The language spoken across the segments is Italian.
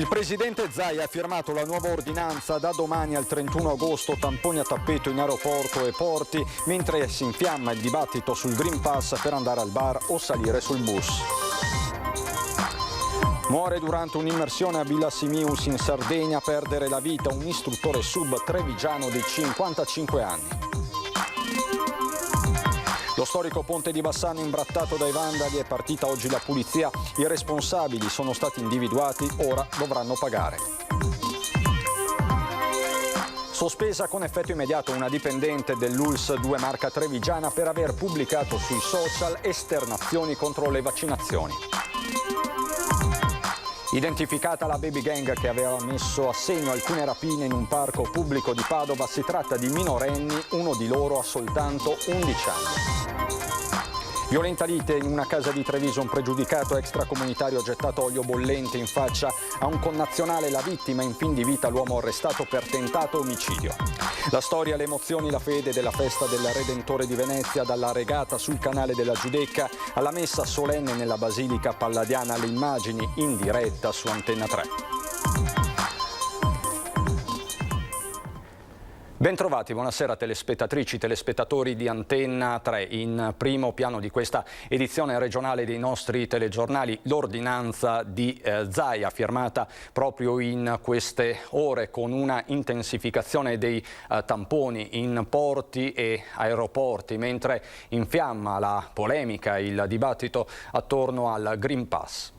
Il presidente Zaia ha firmato la nuova ordinanza da domani al 31 agosto, tamponi a tappeto in aeroporto e porti, mentre si infiamma il dibattito sul Green Pass per andare al bar o salire sul bus. Muore durante un'immersione a Villa Simius in Sardegna a perdere la vita un istruttore sub trevigiano di 55 anni. Lo storico ponte di Bassano imbrattato dai vandali, è partita oggi la pulizia. I responsabili sono stati individuati, ora dovranno pagare. Sospesa con effetto immediato una dipendente dell'ULSS 2 Marca Trevigiana per aver pubblicato sui social esternazioni contro le vaccinazioni. Identificata la baby gang che aveva messo a segno alcune rapine in un parco pubblico di Padova, si tratta di minorenni, uno di loro ha soltanto 11 anni. Violenta lite in una casa di Treviso, un pregiudicato extracomunitario ha gettato olio bollente in faccia a un connazionale, la vittima in fin di vita, l'uomo arrestato per tentato omicidio. La storia, le emozioni, la fede della festa del Redentore di Venezia, dalla regata sul canale della Giudecca alla messa solenne nella Basilica Palladiana, le immagini in diretta su Antenna 3. Bentrovati, buonasera telespettatrici, telespettatori di Antenna 3. In primo piano di questa edizione regionale dei nostri telegiornali l'ordinanza di Zaia, firmata proprio in queste ore con una intensificazione dei tamponi in porti e aeroporti, mentre infiamma la polemica, il dibattito attorno al Green Pass.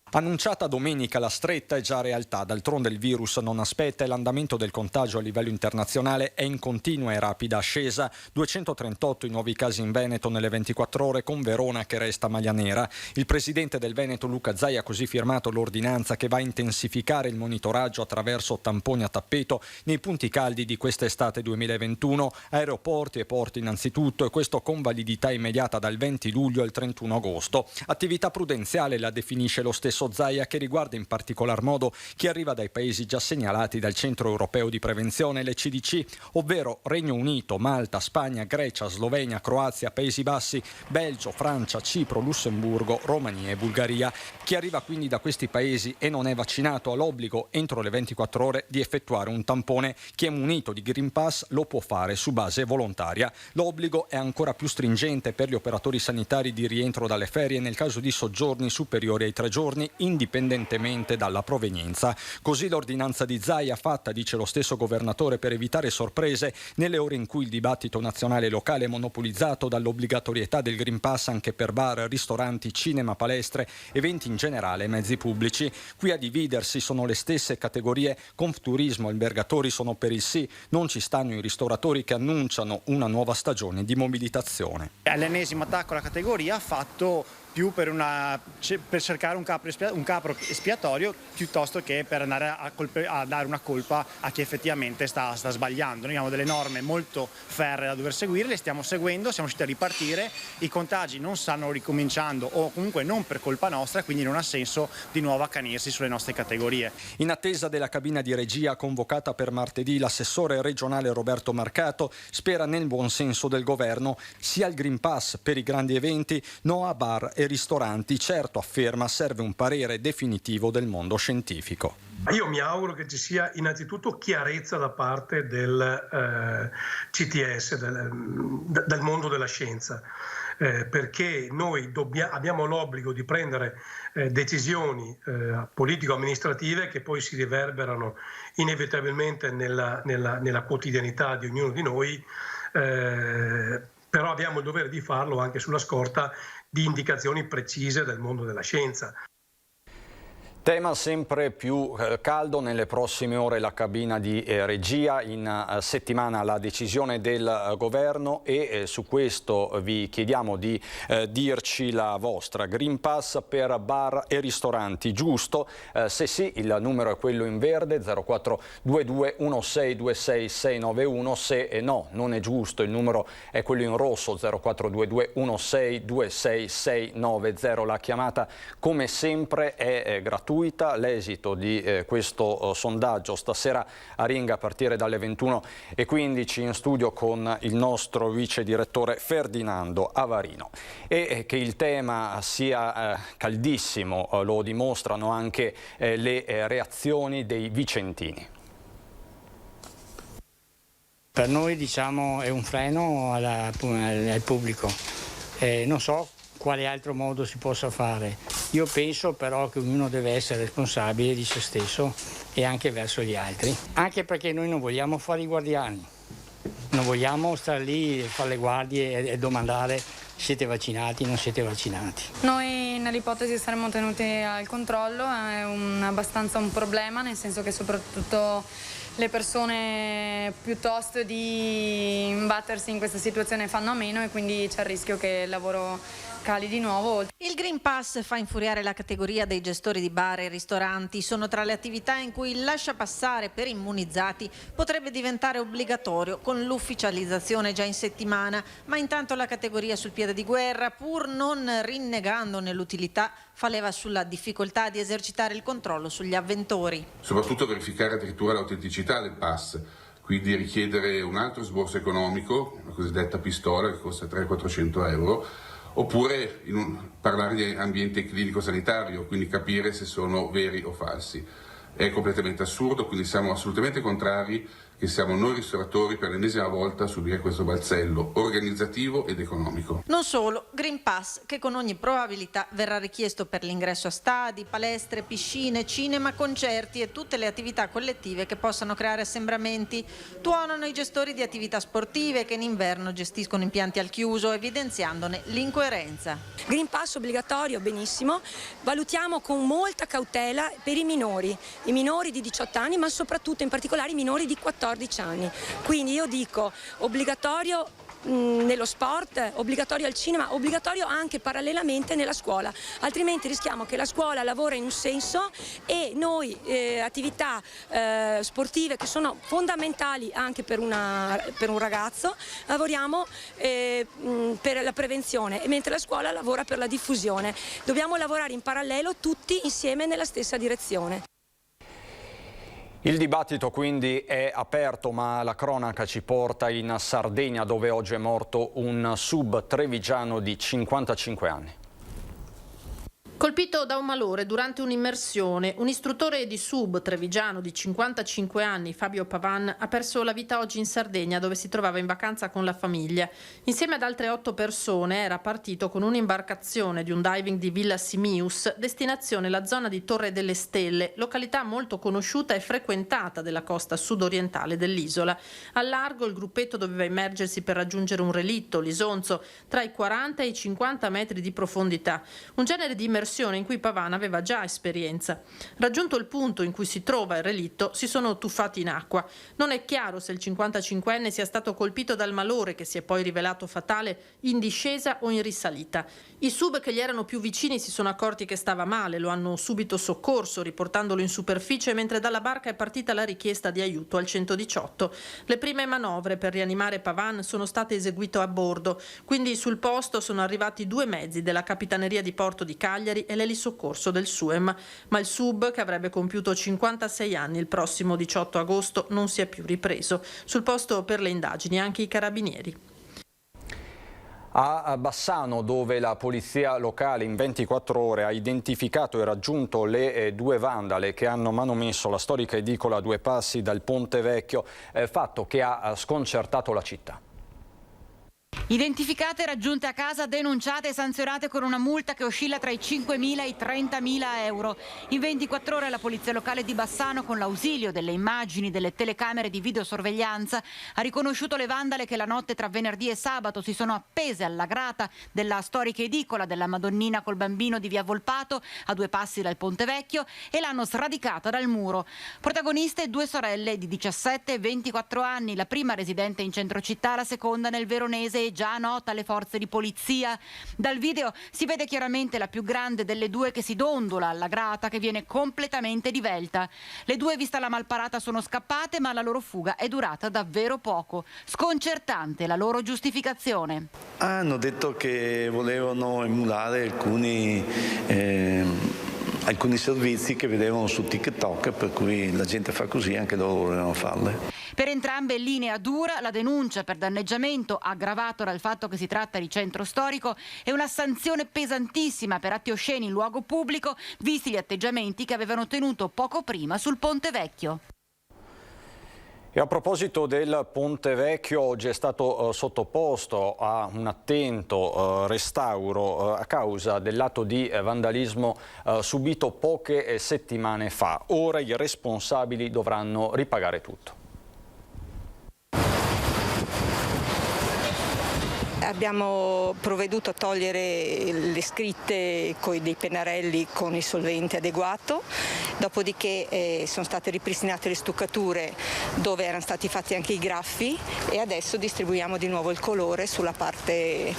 Annunciata domenica, la stretta è già realtà, d'altronde il virus non aspetta e l'andamento del contagio a livello internazionale è in continua e rapida ascesa. 238 i nuovi casi in Veneto nelle 24 ore, con Verona che resta maglia nera. Il presidente del Veneto Luca Zaia ha così firmato l'ordinanza che va a intensificare il monitoraggio attraverso tamponi a tappeto nei punti caldi di quest'estate 2021, aeroporti e porti innanzitutto, e questo con validità immediata dal 20 luglio al 31 agosto. Attività prudenziale la definisce lo stesso Zaia, che riguarda in particolar modo chi arriva dai paesi già segnalati dal Centro Europeo di Prevenzione, le CDC, ovvero Regno Unito, Malta, Spagna, Grecia, Slovenia, Croazia, Paesi Bassi, Belgio, Francia, Cipro, Lussemburgo, Romania e Bulgaria. Chi arriva quindi da questi paesi e non è vaccinato ha l'obbligo entro le 24 ore di effettuare un tampone. Chi è munito di Green Pass lo può fare su base volontaria. L'obbligo è ancora più stringente per gli operatori sanitari di rientro dalle ferie nel caso di soggiorni superiori ai 3 giorni, indipendentemente dalla provenienza. Così l'ordinanza di Zaia, fatta, dice lo stesso governatore, per evitare sorprese nelle ore in cui il dibattito nazionale e locale è monopolizzato dall'obbligatorietà del Green Pass anche per bar, ristoranti, cinema, palestre, eventi in generale e mezzi pubblici. Qui a dividersi sono le stesse categorie. Confturismo e albergatori sono per il sì, non ci stanno i ristoratori che annunciano una nuova stagione di mobilitazione. È l'ennesimo attacco alla categoria, fatto più per cercare un capro espiatorio piuttosto che per andare a dare una colpa a chi effettivamente sta sbagliando. Noi abbiamo delle norme molto ferree da dover seguire, le stiamo seguendo, siamo riusciti a ripartire, i contagi non stanno ricominciando o comunque non per colpa nostra, quindi non ha senso di nuovo accanirsi sulle nostre categorie. In attesa della cabina di regia convocata per martedì, l'assessore regionale Roberto Marcato spera nel buon senso del governo, sia il Green Pass per i grandi eventi, no a bar e ristoranti. Certo, afferma, serve un parere definitivo del mondo scientifico. Io mi auguro che ci sia innanzitutto chiarezza da parte del CTS, del mondo della scienza, perché noi abbiamo l'obbligo di prendere decisioni politico-amministrative che poi si riverberano inevitabilmente nella quotidianità di ognuno di noi, però abbiamo il dovere di farlo anche sulla scorta di indicazioni precise del mondo della scienza. Tema sempre più caldo, nelle prossime ore la cabina di regia, in settimana la decisione del governo e su questo vi chiediamo di dirci la vostra. Green Pass per bar e ristoranti, giusto? Se sì, il numero è quello in verde, 0422 1626 691, se no, non è giusto, il numero è quello in rosso, 0422 1626 690. La chiamata come sempre è gratuita gratuita. L'esito di questo sondaggio stasera a Ringa a partire dalle 21:15 in studio con il nostro vice direttore Ferdinando Avarino. E che il tema sia caldissimo lo dimostrano anche le reazioni dei vicentini. Per noi è un freno al pubblico, non so quale altro modo si possa fare. Io penso però che ognuno deve essere responsabile di se stesso e anche verso gli altri, anche perché noi non vogliamo fare i guardiani, non vogliamo stare lì, fare le guardie e domandare siete vaccinati, non siete vaccinati. Noi nell'ipotesi saremmo tenuti al controllo, è abbastanza un problema, nel senso che soprattutto le persone piuttosto di imbattersi in questa situazione fanno a meno e quindi c'è il rischio che il lavoro cali di nuovo. Il Green Pass fa infuriare la categoria dei gestori di bar e ristoranti. Sono tra le attività in cui il lasciapassare per immunizzati potrebbe diventare obbligatorio con l'ufficializzazione già in settimana, ma intanto la categoria sul piede di guerra, pur non rinnegandone l'utilità, fa leva sulla difficoltà di esercitare il controllo sugli avventori. Soprattutto verificare addirittura l'autenticità del pass, quindi richiedere un altro sborso economico, la cosiddetta pistola che costa 300-400 euro, oppure parlare di ambiente clinico-sanitario, quindi capire se sono veri o falsi. È completamente assurdo, quindi siamo assolutamente contrari che siamo noi ristoratori per l'ennesima volta a subire questo balzello organizzativo ed economico. Non solo, Green Pass che con ogni probabilità verrà richiesto per l'ingresso a stadi, palestre, piscine, cinema, concerti e tutte le attività collettive che possano creare assembramenti. Tuonano i gestori di attività sportive che in inverno gestiscono impianti al chiuso, evidenziandone l'incoerenza. Green Pass obbligatorio, benissimo, valutiamo con molta cautela per i minori di 18 anni, ma soprattutto in particolare i minori di 14 anni. Quindi io dico obbligatorio nello sport, obbligatorio al cinema, obbligatorio anche parallelamente nella scuola, altrimenti rischiamo che la scuola lavora in un senso e noi attività sportive che sono fondamentali anche per un ragazzo lavoriamo per la prevenzione, mentre la scuola lavora per la diffusione. Dobbiamo lavorare in parallelo tutti insieme nella stessa direzione. Il dibattito quindi è aperto, ma la cronaca ci porta in Sardegna, dove oggi è morto un sub trevigiano di 55 anni. Colpito da un malore durante un'immersione, un istruttore di sub trevigiano di 55 anni, Fabio Pavan, ha perso la vita oggi in Sardegna, dove si trovava in vacanza con la famiglia. Insieme ad altre 8 persone era partito con un'imbarcazione di un diving di Villa Simius, destinazione la zona di Torre delle Stelle, località molto conosciuta e frequentata della costa sudorientale dell'isola. Al largo il gruppetto doveva immergersi per raggiungere un relitto, l'Isonzo, tra i 40 e i 50 metri di profondità, un genere di immersione in cui Pavan aveva già esperienza. Raggiunto il punto in cui si trova il relitto, si sono tuffati in acqua. Non è chiaro se il 55enne sia stato colpito dal malore, che si è poi rivelato fatale, in discesa o in risalita. I sub che gli erano più vicini si sono accorti che stava male, lo hanno subito soccorso, riportandolo in superficie, mentre dalla barca è partita la richiesta di aiuto al 118. Le prime manovre per rianimare Pavan sono state eseguite a bordo, quindi sul posto sono arrivati 2 mezzi della Capitaneria di Porto di Cagliari e l'elisoccorso del SUEM, ma il sub, che avrebbe compiuto 56 anni il prossimo 18 agosto, non si è più ripreso. Sul posto per le indagini anche i carabinieri. A Bassano, dove la polizia locale in 24 ore ha identificato e raggiunto le 2 vandale che hanno manomesso la storica edicola a 2 passi dal Ponte Vecchio, fatto che ha sconcertato la città. Identificate, raggiunte a casa, denunciate e sanzionate con una multa che oscilla tra i 5.000 e i 30.000 euro. In 24 ore la polizia locale di Bassano, con l'ausilio delle immagini delle telecamere di videosorveglianza, ha riconosciuto le vandale che la notte tra venerdì e sabato si sono appese alla grata della storica edicola della Madonnina col Bambino di via Volpato, a 2 passi dal Ponte Vecchio, e l'hanno sradicata dal muro. Protagoniste 2 sorelle di 17 e 24 anni, la prima residente in centro città, la seconda nel Veronese e già nota alle forze di polizia. Dal video si vede chiaramente la più grande delle 2 che si dondola alla grata, che viene completamente divelta. Le 2, vista la malparata, sono scappate, ma la loro fuga è durata davvero poco. Sconcertante la loro giustificazione. Hanno detto che volevano emulare alcuni alcuni servizi che vedevano su TikTok, per cui la gente fa così, anche loro volevano farle. Per entrambe è linea dura la denuncia per danneggiamento aggravato dal fatto che si tratta di centro storico e una sanzione pesantissima per atti osceni in luogo pubblico, visti gli atteggiamenti che avevano tenuto poco prima sul Ponte Vecchio. E a proposito del Ponte Vecchio, oggi è stato sottoposto a un attento restauro a causa dell'atto di vandalismo subito poche settimane fa. Ora i responsabili dovranno ripagare tutto. Abbiamo provveduto a togliere le scritte con dei pennarelli con il solvente adeguato, dopodiché sono state ripristinate le stuccature dove erano stati fatti anche i graffi e adesso distribuiamo di nuovo il colore sulla parte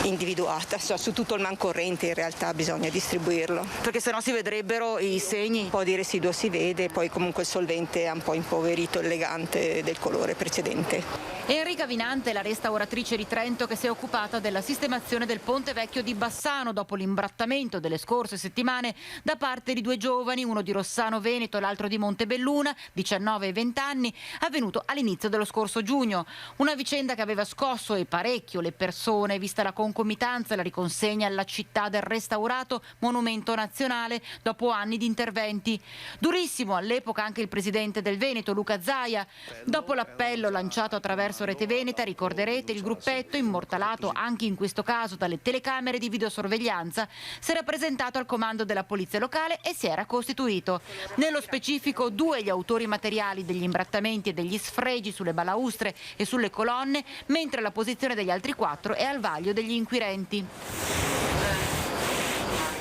individuata, su tutto il mancorrente in realtà bisogna distribuirlo. Perché sennò si vedrebbero i segni. Un po' di residuo si vede, poi comunque il solvente ha un po' impoverito il legante del colore precedente. Enrica Vinante, la restauratrice di Trento che si è occupata della sistemazione del Ponte Vecchio di Bassano dopo l'imbrattamento delle scorse settimane da parte di due giovani, uno di Rossano Veneto e l'altro di Montebelluna, 19 e 20 anni, avvenuto all'inizio dello scorso giugno. Una vicenda che aveva scosso e parecchio le persone, vista la concomitanza e la riconsegna alla città del restaurato monumento nazionale dopo anni di interventi. Durissimo all'epoca anche il presidente del Veneto, Luca Zaia. Dopo l'appello lanciato attraverso Rete Veneta, ricorderete, il gruppetto, immortalato anche in questo caso dalle telecamere di videosorveglianza, si era presentato al comando della polizia locale e si era costituito. Nello specifico 2 gli autori materiali degli imbrattamenti e degli sfregi sulle balaustre e sulle colonne, mentre la posizione degli altri 4 è al vaglio degli inquirenti.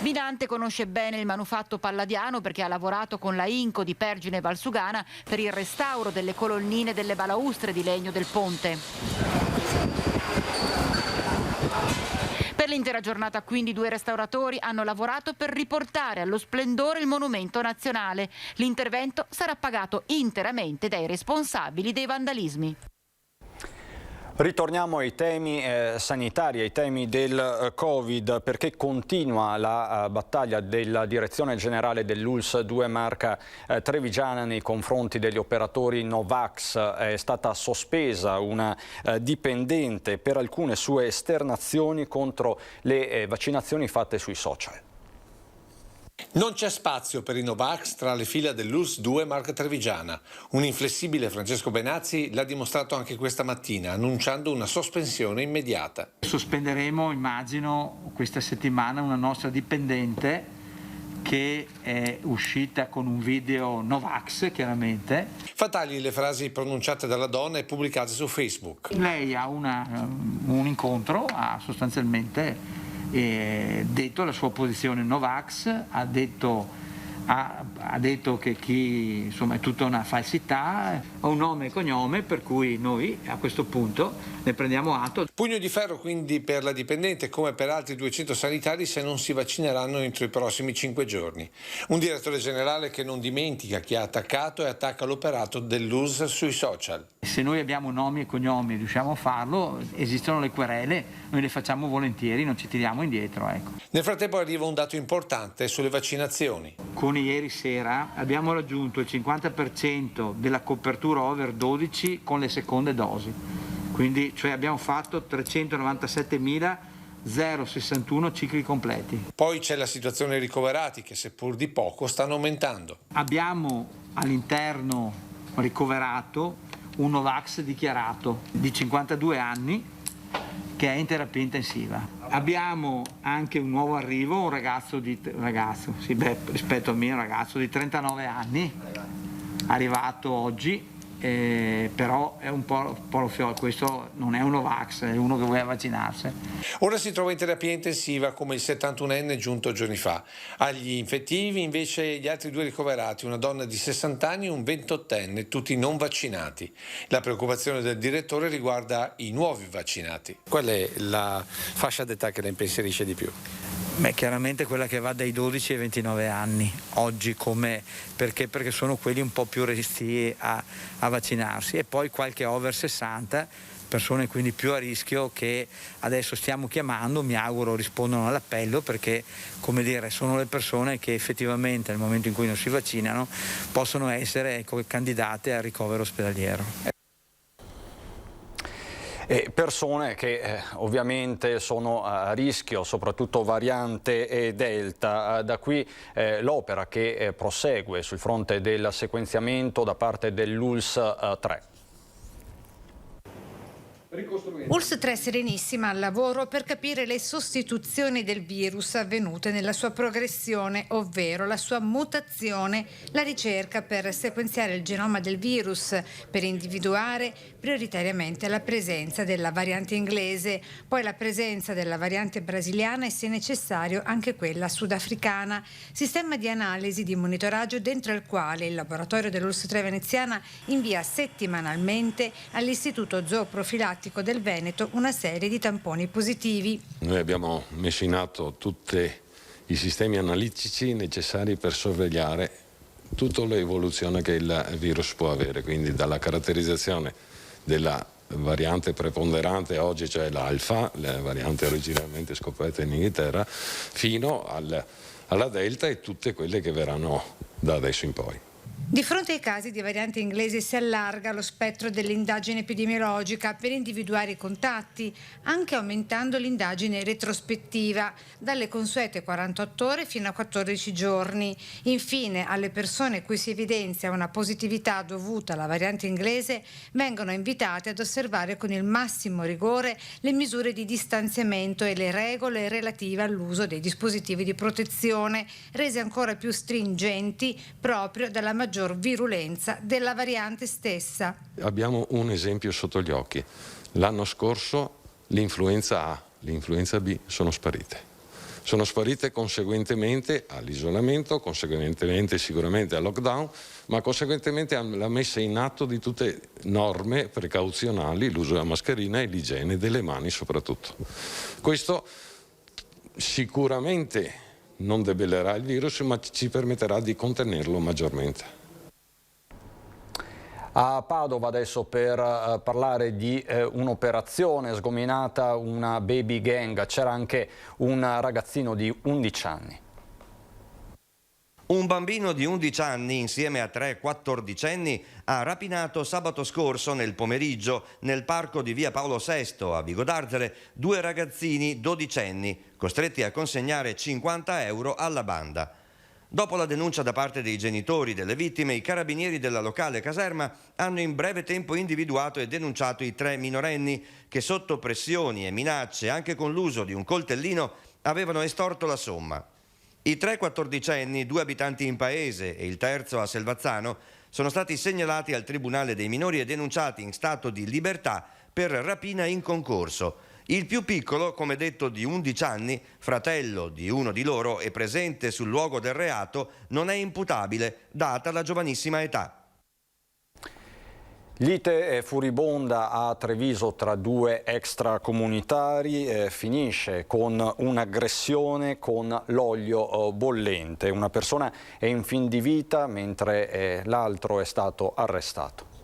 Vinante conosce bene il manufatto palladiano perché ha lavorato con la Inco di Pergine e Valsugana per il restauro delle colonnine delle balaustre di legno del ponte. Per l'intera giornata quindi 2 restauratori hanno lavorato per riportare allo splendore il monumento nazionale. L'intervento sarà pagato interamente dai responsabili dei vandalismi. Ritorniamo ai temi sanitari, ai temi del Covid, perché continua la battaglia della Direzione Generale dell'ULSS 2 Marca Trevigiana nei confronti degli operatori Novax. È stata sospesa una dipendente per alcune sue esternazioni contro le vaccinazioni fatte sui social. Non c'è spazio per i Novax tra le fila dell'ULSS 2 Marca Trevigiana. Un inflessibile Francesco Benazzi l'ha dimostrato anche questa mattina, annunciando una sospensione immediata. Sospenderemo, immagino, questa settimana una nostra dipendente che è uscita con un video Novax, chiaramente. Fatali le frasi pronunciate dalla donna e pubblicate su Facebook. Lei ha un incontro, ha sostanzialmente detto la sua posizione Novax, ha detto che insomma, è tutta una falsità, ha un nome e cognome, per cui noi a questo punto ne prendiamo atto. Pugno di ferro quindi per la dipendente, come per altri 200 sanitari se non si vaccineranno entro i prossimi 5 giorni. Un direttore generale che non dimentica chi ha attaccato e attacca l'operato dell'ULSS sui social. Se noi abbiamo nomi e cognomi e riusciamo a farlo, esistono le querele, noi le facciamo volentieri, non ci tiriamo indietro. Ecco. Nel frattempo arriva un dato importante sulle vaccinazioni. Con ieri sera abbiamo raggiunto il 50% della copertura over 12 con le seconde dosi, quindi cioè abbiamo fatto 397.061 cicli completi. Poi c'è la situazione ricoverati che seppur di poco stanno aumentando. Abbiamo all'interno ricoverato un Novax dichiarato di 52 anni che è in terapia intensiva. Abbiamo anche un nuovo arrivo, un ragazzo rispetto a me, un ragazzo di 39 anni, arrivato oggi, però è un po' lo fiore, questo non è un Novax, è uno che vuole vaccinarsi. Ora si trova in terapia intensiva come il 71enne giunto giorni fa. Agli infettivi invece gli altri 2 ricoverati, una donna di 60 anni e un 28enne, tutti non vaccinati. La preoccupazione del direttore riguarda i nuovi vaccinati. Qual è la fascia d'età che la impensierisce di più? Beh, chiaramente quella che va dai 12 ai 29 anni, oggi perché sono quelli un po' più restii a vaccinarsi, e poi qualche over 60 persone quindi più a rischio che adesso stiamo chiamando, mi auguro rispondano all'appello, perché come dire sono le persone che effettivamente nel momento in cui non si vaccinano possono essere candidate al ricovero ospedaliero. Persone che ovviamente sono a rischio, soprattutto variante Delta. Da qui l'opera che prosegue sul fronte del sequenziamento da parte dell'ULSS 3. ULSS 3 Serenissima al lavoro per capire le sostituzioni del virus avvenute nella sua progressione, ovvero la sua mutazione, la ricerca per sequenziare il genoma del virus, per individuare prioritariamente la presenza della variante inglese, poi la presenza della variante brasiliana e, se necessario, anche quella sudafricana. Sistema di analisi di monitoraggio dentro il quale il laboratorio dell'ULSS 3 veneziana invia settimanalmente all'Istituto Zooprofilattico del Veneto una serie di tamponi positivi. Noi abbiamo messo in atto tutti i sistemi analitici necessari per sorvegliare tutta l'evoluzione che il virus può avere, quindi dalla caratterizzazione della variante preponderante oggi, cioè l'alfa, la variante originalmente scoperta in Inghilterra, fino alla delta e tutte quelle che verranno da adesso in poi. Di fronte ai casi di variante inglese si allarga lo spettro dell'indagine epidemiologica per individuare i contatti, anche aumentando l'indagine retrospettiva dalle consuete 48 ore fino a 14 giorni. Infine, alle persone cui si evidenzia una positività dovuta alla variante inglese vengono invitate ad osservare con il massimo rigore le misure di distanziamento e le regole relative all'uso dei dispositivi di protezione, rese ancora più stringenti proprio dalla maggior virulenza della variante stessa. Abbiamo un esempio sotto gli occhi. L'anno scorso l'influenza A, l'influenza B sono sparite. Sono sparite conseguentemente all'isolamento, conseguentemente sicuramente al lockdown, ma conseguentemente alla messa in atto di tutte norme precauzionali, l'uso della mascherina e l'igiene delle mani soprattutto. Questo sicuramente non debellerà il virus, ma ci permetterà di contenerlo maggiormente. A Padova adesso per parlare di un'operazione sgominata, una baby gang. C'era anche un ragazzino di 11 anni. Un bambino di 11 anni insieme a 3 quattordicenni ha rapinato sabato scorso nel pomeriggio nel parco di via Paolo VI a Vigo d'Arzere 2 ragazzini dodicenni costretti a consegnare 50 euro alla banda. Dopo la denuncia da parte dei genitori delle vittime, i carabinieri della locale caserma hanno in breve tempo individuato e denunciato i 3 minorenni che sotto pressioni e minacce, anche con l'uso di un coltellino, avevano estorto la somma. I 3 quattordicenni, 2 abitanti in paese e il terzo a Selvazzano, sono stati segnalati al Tribunale dei minori e denunciati in stato di libertà per rapina in concorso. Il più piccolo, come detto di 11 anni, fratello di uno di loro e presente sul luogo del reato, non è imputabile, data la giovanissima età. Lite furibonda a Treviso tra 2 extracomunitari, finisce con un'aggressione con l'olio bollente. Una persona è in fin di vita mentre l'altro è stato arrestato.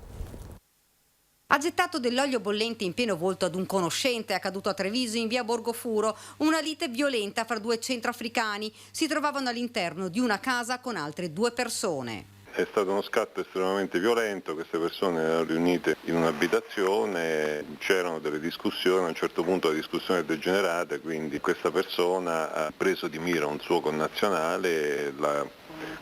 Ha gettato dell'olio bollente in pieno volto ad un conoscente, accaduto a Treviso in via Borgofuro. Una lite violenta fra 2 centroafricani. Si trovavano all'interno di una casa con altre 2 persone. È stato uno scatto estremamente violento, queste persone erano riunite in un'abitazione, c'erano delle discussioni, a un certo punto la discussione è degenerata, quindi questa persona ha preso di mira un suo connazionale, l'ha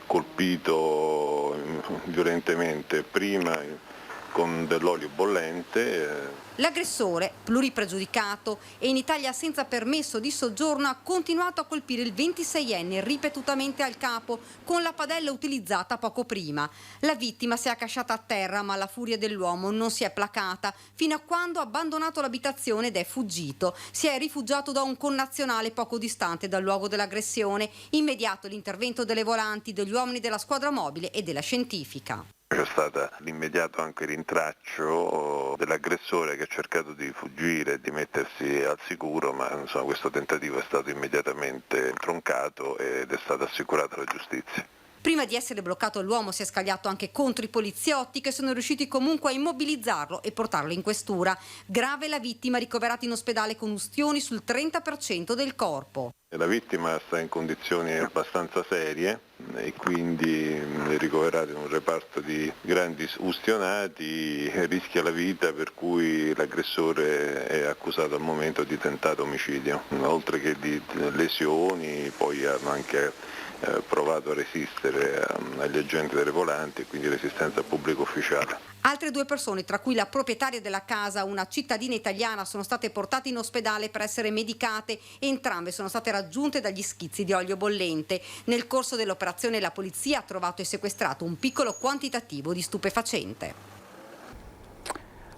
colpito violentemente, prima con dell'olio bollente. L'aggressore, pluripregiudicato e in Italia senza permesso di soggiorno, ha continuato a colpire il 26enne ripetutamente al capo con la padella utilizzata poco prima. La vittima si è accasciata a terra, ma la furia dell'uomo non si è placata fino a quando ha abbandonato l'abitazione ed è fuggito. Si è rifugiato da un connazionale poco distante dal luogo dell'aggressione. Immediato l'intervento delle volanti, degli uomini della squadra mobile e della scientifica. C'è stato l'immediato anche rintraccio dell'aggressore che ha cercato di fuggire e di mettersi al sicuro, ma insomma, questo tentativo è stato immediatamente troncato ed è stata assicurata la giustizia. Prima di essere bloccato l'uomo si è scagliato anche contro i poliziotti, che sono riusciti comunque a immobilizzarlo e portarlo in questura. Grave la vittima, ricoverata in ospedale con ustioni sul 30% del corpo. La vittima sta in condizioni abbastanza serie e quindi è ricoverata in un reparto di grandi ustionati, rischia la vita, per cui l'aggressore è accusato al momento di tentato omicidio. Oltre che di lesioni, poi hanno anche provato a resistere agli agenti delle volanti e quindi resistenza al pubblico ufficiale. Altre 2 persone, tra cui la proprietaria della casa, una cittadina italiana, sono state portate in ospedale per essere medicate. Entrambe sono state raggiunte dagli schizzi di olio bollente. Nel corso dell'operazione la polizia ha trovato e sequestrato un piccolo quantitativo di stupefacente.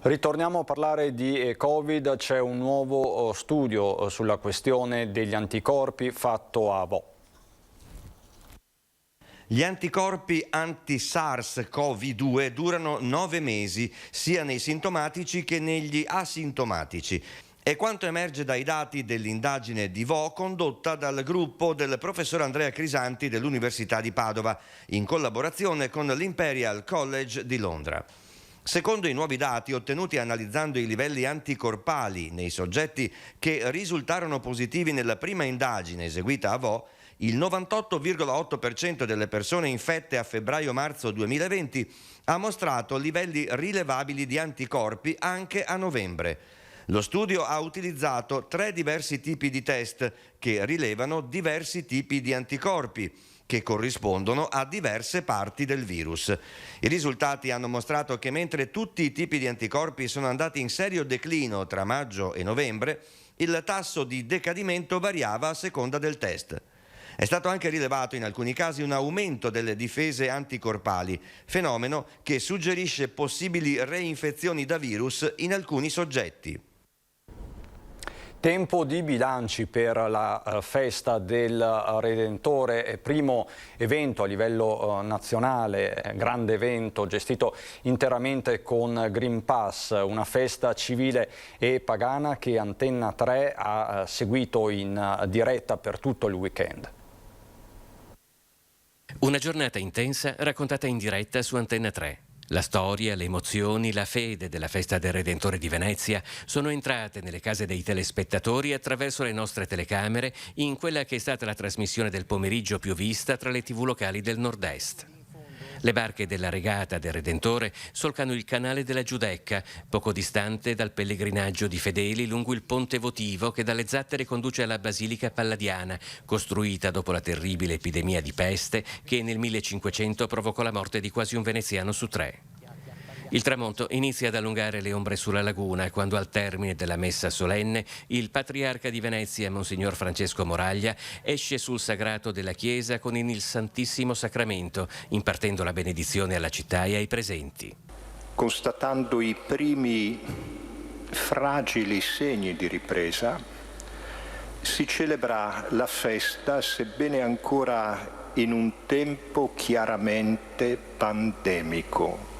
Ritorniamo a parlare di Covid. C'è un nuovo studio sulla questione degli anticorpi fatto a Vo. Gli anticorpi anti-SARS-CoV-2 durano 9 mesi, sia nei sintomatici che negli asintomatici. È quanto emerge dai dati dell'indagine di Vo condotta dal gruppo del professor Andrea Crisanti dell'Università di Padova, in collaborazione con l'Imperial College di Londra. Secondo i nuovi dati ottenuti analizzando i livelli anticorpali nei soggetti che risultarono positivi nella prima indagine eseguita a Vo, il 98,8% delle persone infette a febbraio-marzo 2020 ha mostrato livelli rilevabili di anticorpi anche a novembre. Lo studio ha utilizzato 3 diversi tipi di test che rilevano diversi tipi di anticorpi che corrispondono a diverse parti del virus. I risultati hanno mostrato che mentre tutti i tipi di anticorpi sono andati in serio declino tra maggio e novembre, il tasso di decadimento variava a seconda del test. È stato anche rilevato in alcuni casi un aumento delle difese anticorpali, fenomeno che suggerisce possibili reinfezioni da virus in alcuni soggetti. Tempo di bilanci per la festa del Redentore, primo evento a livello nazionale, grande evento gestito interamente con Green Pass, una festa civile e pagana che Antenna 3 ha seguito in diretta per tutto il weekend. Una giornata intensa raccontata in diretta su Antenna 3. La storia, le emozioni, la fede della festa del Redentore di Venezia sono entrate nelle case dei telespettatori attraverso le nostre telecamere in quella che è stata la trasmissione del pomeriggio più vista tra le TV locali del Nord-Est. Le barche della regata del Redentore solcano il canale della Giudecca, poco distante dal pellegrinaggio di fedeli lungo il ponte votivo che dalle Zattere conduce alla Basilica Palladiana, costruita dopo la terribile epidemia di peste che nel 1500 provocò la morte di quasi un veneziano su 3. Il tramonto inizia ad allungare le ombre sulla laguna quando al termine della messa solenne il patriarca di Venezia, Monsignor Francesco Moraglia, esce sul sagrato della chiesa con il Santissimo Sacramento, impartendo la benedizione alla città e ai presenti. Constatando i primi fragili segni di ripresa, si celebra la festa, sebbene ancora in un tempo chiaramente pandemico.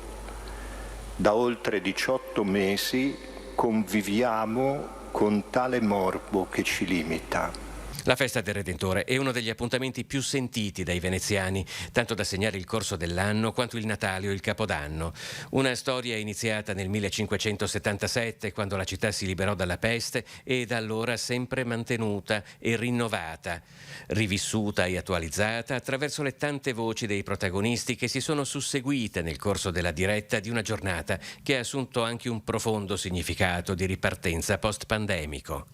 Da oltre 18 mesi conviviamo con tale morbo che ci limita. La festa del Redentore è uno degli appuntamenti più sentiti dai veneziani, tanto da segnare il corso dell'anno quanto il Natale o il Capodanno. Una storia iniziata nel 1577, quando la città si liberò dalla peste, e da allora sempre mantenuta e rinnovata, rivissuta e attualizzata attraverso le tante voci dei protagonisti che si sono susseguite nel corso della diretta di una giornata che ha assunto anche un profondo significato di ripartenza post-pandemico.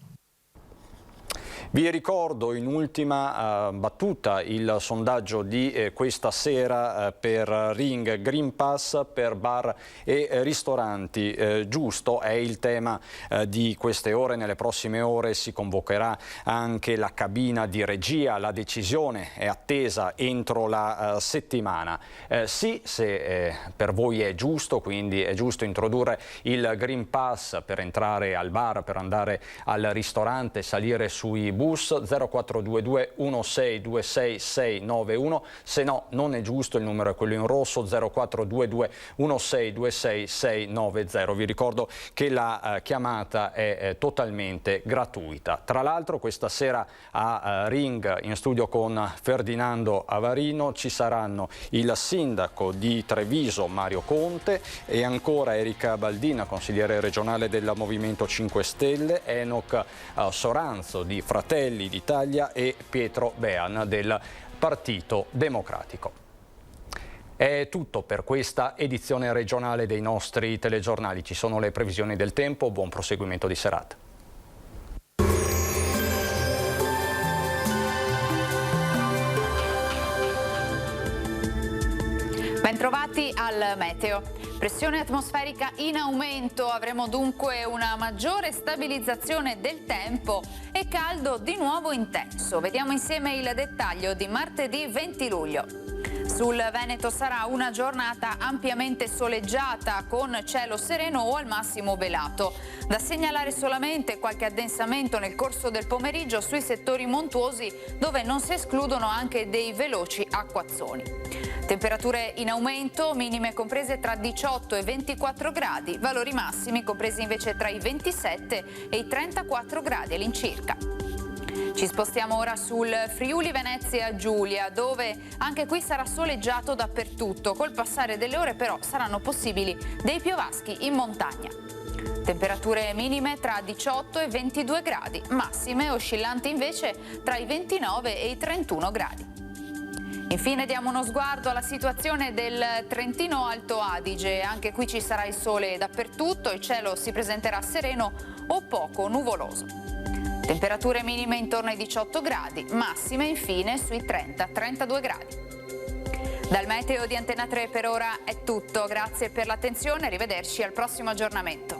Vi ricordo in ultima battuta il sondaggio di questa sera per Ring Green Pass per bar e ristoranti. Giusto è il tema di queste ore. Nelle prossime ore si convocherà anche la cabina di regia. La decisione è attesa entro la settimana. Sì, se per voi è giusto, quindi è giusto introdurre il Green Pass per entrare al bar, per andare al ristorante, salire sui bus 0422 1626 691, se no non è giusto, il numero è quello in rosso 0422 1626 690. Vi ricordo che la chiamata è totalmente gratuita. Tra l'altro questa sera a Ring, in studio con Ferdinando Avarino, ci saranno il sindaco di Treviso Mario Conte e ancora Erika Baldina, consigliere regionale del Movimento 5 Stelle, Enoch Soranzo di Fratelli d'Italia e Pietro Bean del Partito Democratico. È tutto per questa edizione regionale dei nostri telegiornali. Ci sono le previsioni del tempo, buon proseguimento di serata. Bentrovati al meteo. Pressione atmosferica in aumento, avremo dunque una maggiore stabilizzazione del tempo e caldo di nuovo intenso. Vediamo insieme il dettaglio di martedì 20 luglio. Sul Veneto sarà una giornata ampiamente soleggiata con cielo sereno o al massimo velato. Da segnalare solamente qualche addensamento nel corso del pomeriggio sui settori montuosi dove non si escludono anche dei veloci acquazzoni. Temperature in aumento, minime comprese tra 18 e 24 gradi, valori massimi compresi invece tra i 27 e i 34 gradi all'incirca. Ci spostiamo ora sul Friuli Venezia Giulia, dove anche qui sarà soleggiato dappertutto. Col passare delle ore però saranno possibili dei piovaschi in montagna. Temperature minime tra 18 e 22 gradi, massime oscillanti invece tra i 29 e i 31 gradi. Infine diamo uno sguardo alla situazione del Trentino Alto Adige. Anche qui ci sarà il sole dappertutto, il cielo si presenterà sereno o poco nuvoloso. Temperature minime intorno ai 18 gradi, massime infine sui 30-32 gradi. Dal meteo di Antena 3 per ora è tutto, grazie per l'attenzione, arrivederci al prossimo aggiornamento.